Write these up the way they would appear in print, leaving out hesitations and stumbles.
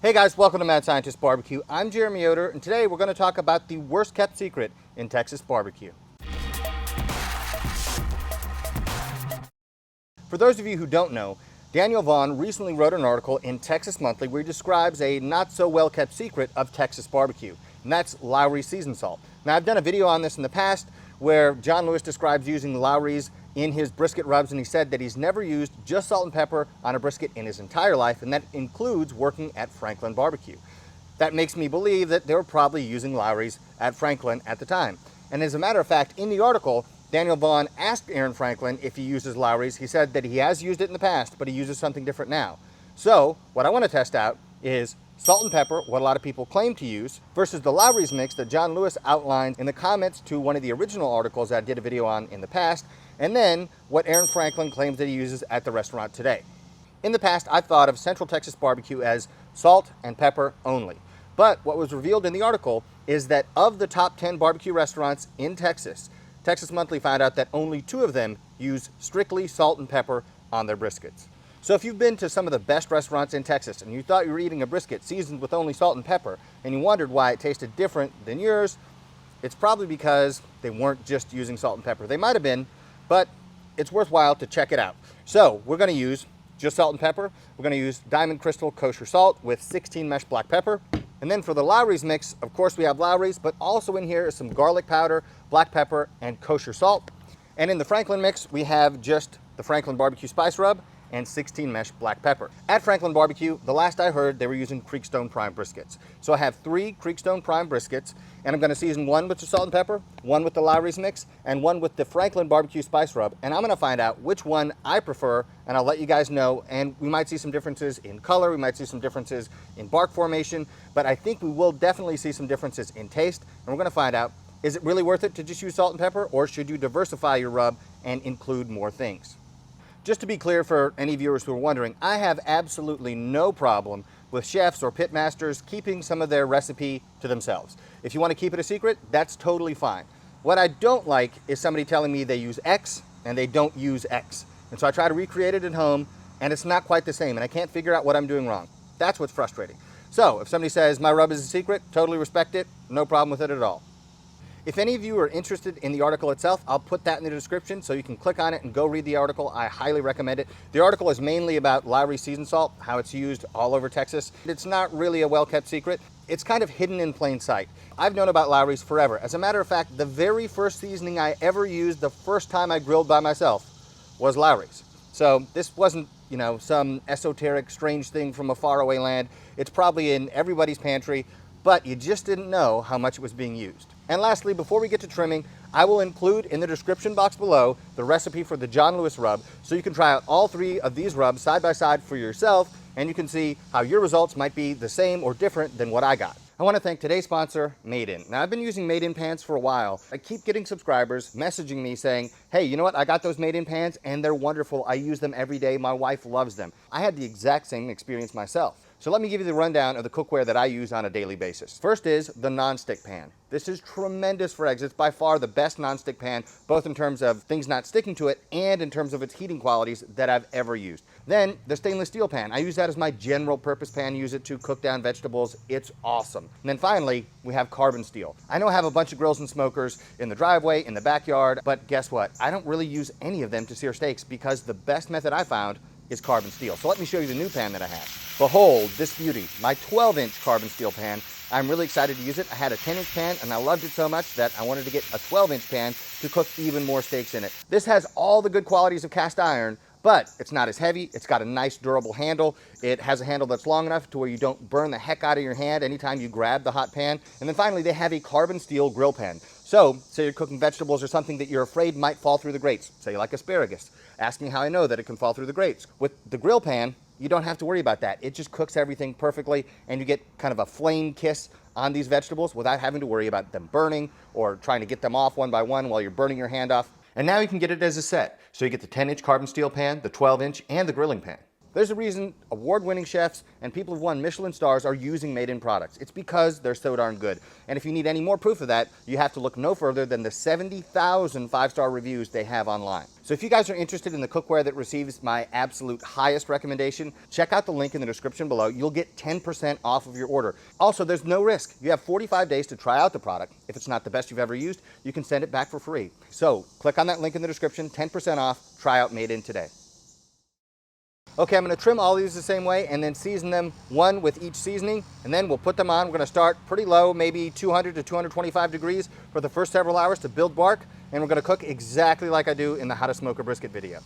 Hey guys, welcome to Mad Scientist BBQ. I'm Jeremy Yoder, and today we're going to talk about the worst kept secret in Texas barbecue. For those of you who don't know, Daniel Vaughn recently wrote an article in Texas Monthly where he describes a not so well kept secret of Texas barbecue, and that's Lawry seasoned salt. Now, I've done a video on this in the past where John Lewis describes using Lawry's in his brisket rubs, and he said that he's never used just salt and pepper on a brisket in his entire life, and that includes working at Franklin Barbecue. That makes me believe that they were probably using Lawry's at Franklin at the time. And as a matter of fact, in the article, Daniel Vaughn asked Aaron Franklin if he uses Lawry's. He said that he has used it in the past, but he uses something different now. So what I want to test out is salt and pepper, what a lot of people claim to use, versus the Lawry's mix that John Lewis outlined in the comments to one of the original articles that I did a video on in the past, and then what Aaron Franklin claims that he uses at the restaurant today. In the past, I thought of Central Texas barbecue as salt and pepper only. But what was revealed in the article is that of the top 10 barbecue restaurants in Texas, Texas Monthly found out that only 2 of them use strictly salt and pepper on their briskets. So if you've been to some of the best restaurants in Texas and you thought you were eating a brisket seasoned with only salt and pepper, and you wondered why it tasted different than yours, it's probably because they weren't just using salt and pepper. They might have been, but it's worthwhile to check it out. So we're going to use just salt and pepper. We're going to use Diamond Crystal kosher salt with 16 mesh black pepper. And then for the Lawry's mix, of course we have Lawry's, but also in here is some garlic powder, black pepper, and kosher salt. And in the Franklin mix, we have just the Franklin barbecue spice rub and 16 mesh black pepper. At Franklin Barbecue, the last I heard, they were using Creekstone Prime briskets. So I have 3 Creekstone Prime briskets, and I'm gonna season one with the salt and pepper, one with the Lawry's mix, and one with the Franklin barbecue spice rub. And I'm gonna find out which one I prefer, and I'll let you guys know. And we might see some differences in color, we might see some differences in bark formation, but I think we will definitely see some differences in taste. And we're gonna find out, is it really worth it to just use salt and pepper, or should you diversify your rub and include more things? Just to be clear for any viewers who are wondering, I have absolutely no problem with chefs or pit masters keeping some of their recipe to themselves. If you want to keep it a secret, that's totally fine. What I don't like is somebody telling me they use X and they don't use X. And so I try to recreate it at home and it's not quite the same and I can't figure out what I'm doing wrong. That's what's frustrating. So if somebody says my rub is a secret, totally respect it, no problem with it at all. If any of you are interested in the article itself, I'll put that in the description so you can click on it and go read the article. I highly recommend it. The article is mainly about Lawry seasoned salt, how it's used all over Texas. It's not really a well-kept secret. It's kind of hidden in plain sight. I've known about Lawry's forever. As a matter of fact, the very first seasoning I ever used the first time I grilled by myself was Lawry's. So this wasn't, some esoteric, strange thing from a faraway land. It's probably in everybody's pantry, but you just didn't know how much it was being used. And lastly, before we get to trimming, I will include in the description box below the recipe for the John Lewis rub, so you can try out all 3 of these rubs side by side for yourself, and you can see how your results might be the same or different than what I got. I want to thank today's sponsor, Made In. Now, I've been using Made In pans for a while. I keep getting subscribers messaging me saying, hey, you know what? I got those Made In pans and they're wonderful. I use them every day. My wife loves them. I had the exact same experience myself. So let me give you the rundown of the cookware that I use on a daily basis. First is the nonstick pan. This is tremendous for eggs. It's by far the best nonstick pan, both in terms of things not sticking to it and in terms of its heating qualities that I've ever used. Then the stainless steel pan. I use that as my general purpose pan, use it to cook down vegetables. It's awesome. And then finally, we have carbon steel. I know I have a bunch of grills and smokers in the driveway, in the backyard, but guess what? I don't really use any of them to sear steaks because the best method I found is carbon steel. So let me show you the new pan that I have. Behold this beauty, my 12-inch carbon steel pan. I'm really excited to use it. I had a 10-inch pan and I loved it so much that I wanted to get a 12-inch pan to cook even more steaks in it. This has all the good qualities of cast iron, but it's not as heavy. It's got a nice durable handle. It has a handle that's long enough to where you don't burn the heck out of your hand anytime you grab the hot pan. And then finally, they have a carbon steel grill pan. So, say you're cooking vegetables or something that you're afraid might fall through the grates, say like asparagus. Ask me how I know that it can fall through the grates. With the grill pan, you don't have to worry about that. It just cooks everything perfectly and you get kind of a flame kiss on these vegetables without having to worry about them burning or trying to get them off one by one while you're burning your hand off. And now you can get it as a set. So you get the 10-inch carbon steel pan, the 12-inch, and the grilling pan. There's a reason award-winning chefs and people who've won Michelin stars are using made-in products. It's because they're so darn good. And if you need any more proof of that, you have to look no further than the 70,000 five-star reviews they have online. So if you guys are interested in the cookware that receives my absolute highest recommendation, check out the link in the description below. You'll get 10% off of your order. Also, there's no risk. You have 45 days to try out the product. If it's not the best you've ever used, you can send it back for free. So click on that link in the description, 10% off, try out Made In today. Okay, I'm going to trim all these the same way and then season them one with each seasoning, and then we'll put them on. We're going to start pretty low, maybe 200 to 225 degrees for the first several hours to build bark, and we're going to cook exactly like I do in the How to Smoke a Brisket video.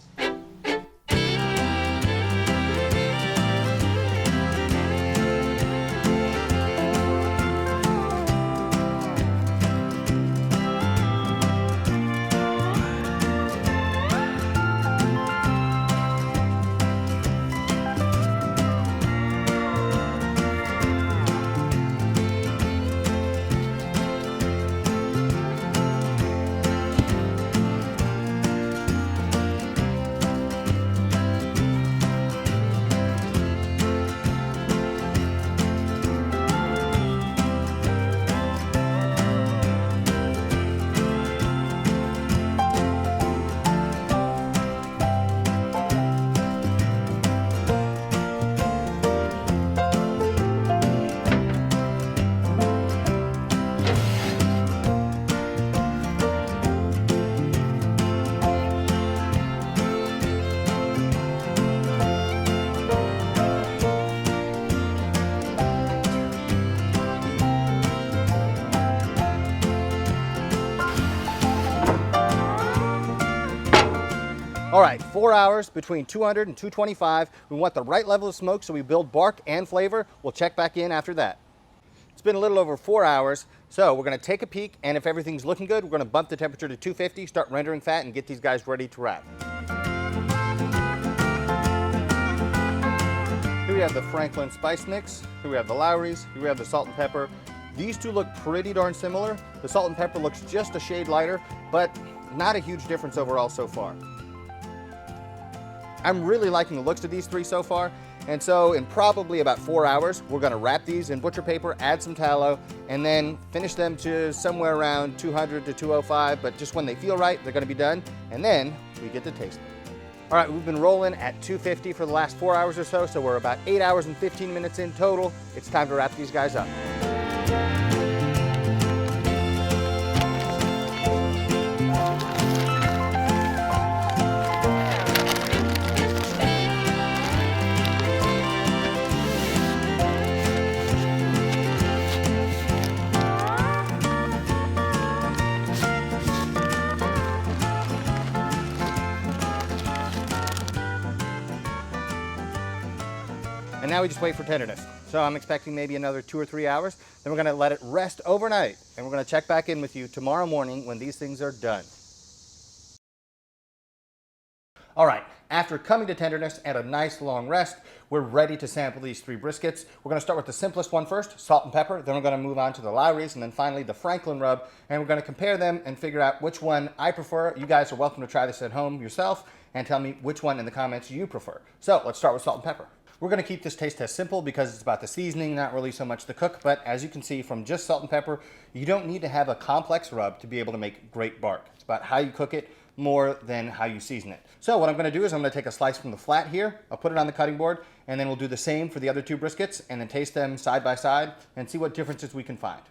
All right, 4 hours between 200 and 225. We want the right level of smoke so we build bark and flavor. We'll check back in after that. It's been a little over 4 hours, so we're gonna take a peek, and if everything's looking good, we're gonna bump the temperature to 250, start rendering fat, and get these guys ready to wrap. Here we have the Franklin spice mix, here we have the Lawry's, here we have the salt and pepper. These two look pretty darn similar. The salt and pepper looks just a shade lighter, but not a huge difference overall so far. I'm really liking the looks of these three so far, and so in probably about 4 hours, we're gonna wrap these in butcher paper, add some tallow, and then finish them to somewhere around 200 to 205, but just when they feel right, they're gonna be done, and then we get to taste them. All right, we've been rolling at 250 for the last 4 hours or so, so we're about 8 hours and 15 minutes in total. It's time to wrap these guys up. And now we just wait for tenderness. So I'm expecting maybe another 2 or 3 hours. Then we're gonna let it rest overnight. And we're gonna check back in with you tomorrow morning when these things are done. All right, after coming to tenderness and a nice long rest, we're ready to sample these three briskets. We're gonna start with the simplest one first, salt and pepper. Then we're gonna move on to the Lawry's, and then finally the Franklin rub. And we're gonna compare them and figure out which one I prefer. You guys are welcome to try this at home yourself and tell me which one in the comments you prefer. So let's start with salt and pepper. We're gonna keep this taste test simple because it's about the seasoning, not really so much the cook, but as you can see from just salt and pepper, you don't need to have a complex rub to be able to make great bark. It's about how you cook it more than how you season it. So what I'm gonna do is I'm gonna take a slice from the flat here, I'll put it on the cutting board, and then we'll do the same for the other two briskets and then taste them side by side and see what differences we can find.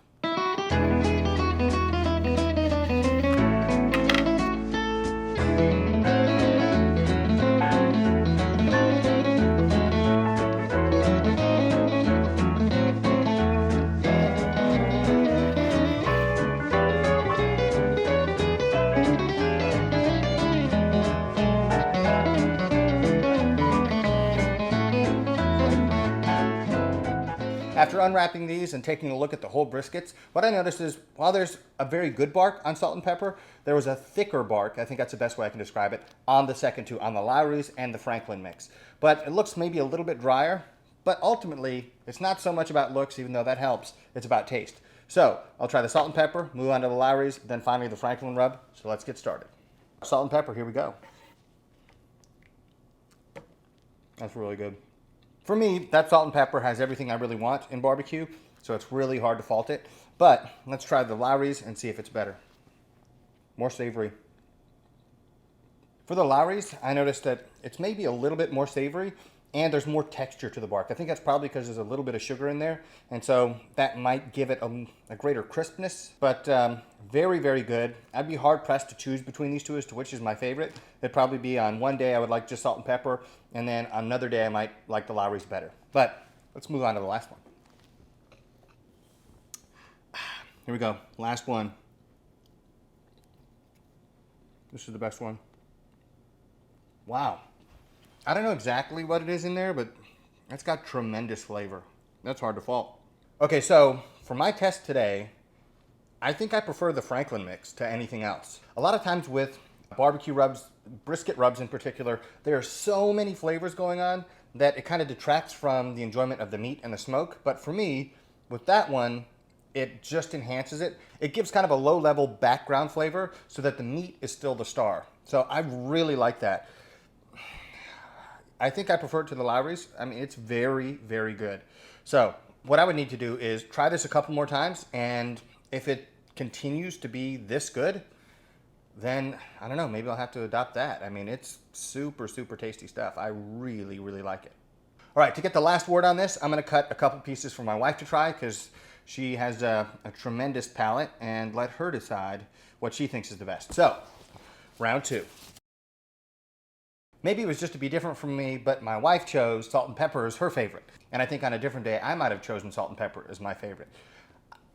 After unwrapping these and taking a look at the whole briskets, what I noticed is while there's a very good bark on salt and pepper, there was a thicker bark, I think that's the best way I can describe it, on the second two, on the Lawry's and the Franklin mix. But it looks maybe a little bit drier, but ultimately it's not so much about looks, even though that helps, it's about taste. So I'll try the salt and pepper, move on to the Lawry's, then finally the Franklin rub. So let's get started. Salt and pepper, here we go. That's really good. For me, that salt and pepper has everything I really want in barbecue, so it's really hard to fault it. But let's try the Lawry's and see if it's better. More savory. For the Lawry's, I noticed that it's maybe a little bit more savory and there's more texture to the bark. I think that's probably because there's a little bit of sugar in there, and so that might give it a greater crispness, but very, very good. I'd be hard pressed to choose between these two as to which is my favorite. It'd probably be on one day I would like just salt and pepper, and then on another day I might like the Lawry's better. But let's move on to the last one. Here we go, last one. This is the best one. Wow. I don't know exactly what it is in there, but it's got tremendous flavor. That's hard to fault. Okay, so for my test today, I think I prefer the Franklin mix to anything else. A lot of times with barbecue rubs, brisket rubs in particular, there are so many flavors going on that it kind of detracts from the enjoyment of the meat and the smoke. But for me, with that one, it just enhances it. It gives kind of a low-level background flavor so that the meat is still the star. So I really like that. I think I prefer it to the Lawry's. I mean, it's very, very good. So what I would need to do is try this a couple more times, and if it continues to be this good, then I don't know, maybe I'll have to adopt that. I mean, it's super, super tasty stuff. I really, really like it. All right, to get the last word on this, I'm gonna cut a couple pieces for my wife to try because she has a tremendous palate, and let her decide what she thinks is the best. So, round two. Maybe it was just to be different from me, but my wife chose salt and pepper as her favorite. And I think on a different day, I might have chosen salt and pepper as my favorite.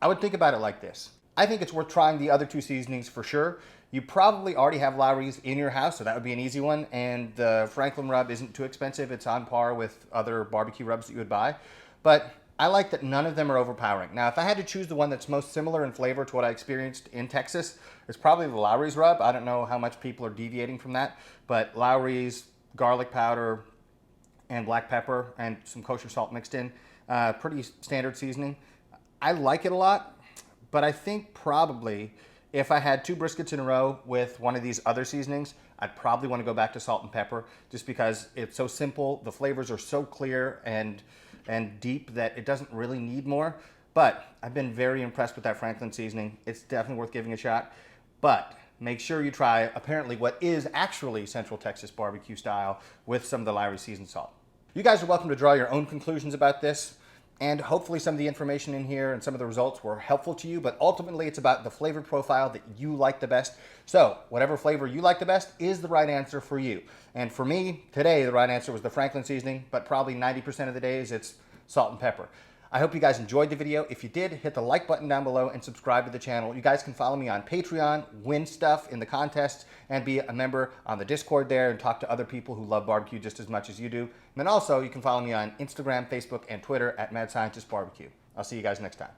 I would think about it like this. I think it's worth trying the other two seasonings for sure. You probably already have Lawry's in your house, so that would be an easy one. And the Franklin rub isn't too expensive. It's on par with other barbecue rubs that you would buy. But I like that none of them are overpowering. Now, if I had to choose the one that's most similar in flavor to what I experienced in Texas, it's probably the Lawry's rub. I don't know how much people are deviating from that, but Lawry's, garlic powder, and black pepper, and some kosher salt mixed in, pretty standard seasoning. I like it a lot, but I think probably if I had two briskets in a row with one of these other seasonings, I'd probably want to go back to salt and pepper just because it's so simple, the flavors are so clear and deep that it doesn't really need more. But I've been very impressed with that Franklin seasoning. It's definitely worth giving a shot. But make sure you try apparently what is actually Central Texas barbecue style with some of the Lawry seasoned salt. You guys are welcome to draw your own conclusions about this, and hopefully some of the information in here and some of the results were helpful to you, but ultimately it's about the flavor profile that you like the best. So whatever flavor you like the best is the right answer for you. And for me, today the right answer was the Franklin seasoning, but probably 90% of the days it's salt and pepper. I hope you guys enjoyed the video. If you did, hit the like button down below and subscribe to the channel. You guys can follow me on Patreon, win stuff in the contests, and be a member on the Discord there and talk to other people who love barbecue just as much as you do. And then also, you can follow me on Instagram, Facebook, and Twitter at Mad Scientist BBQ. I'll see you guys next time.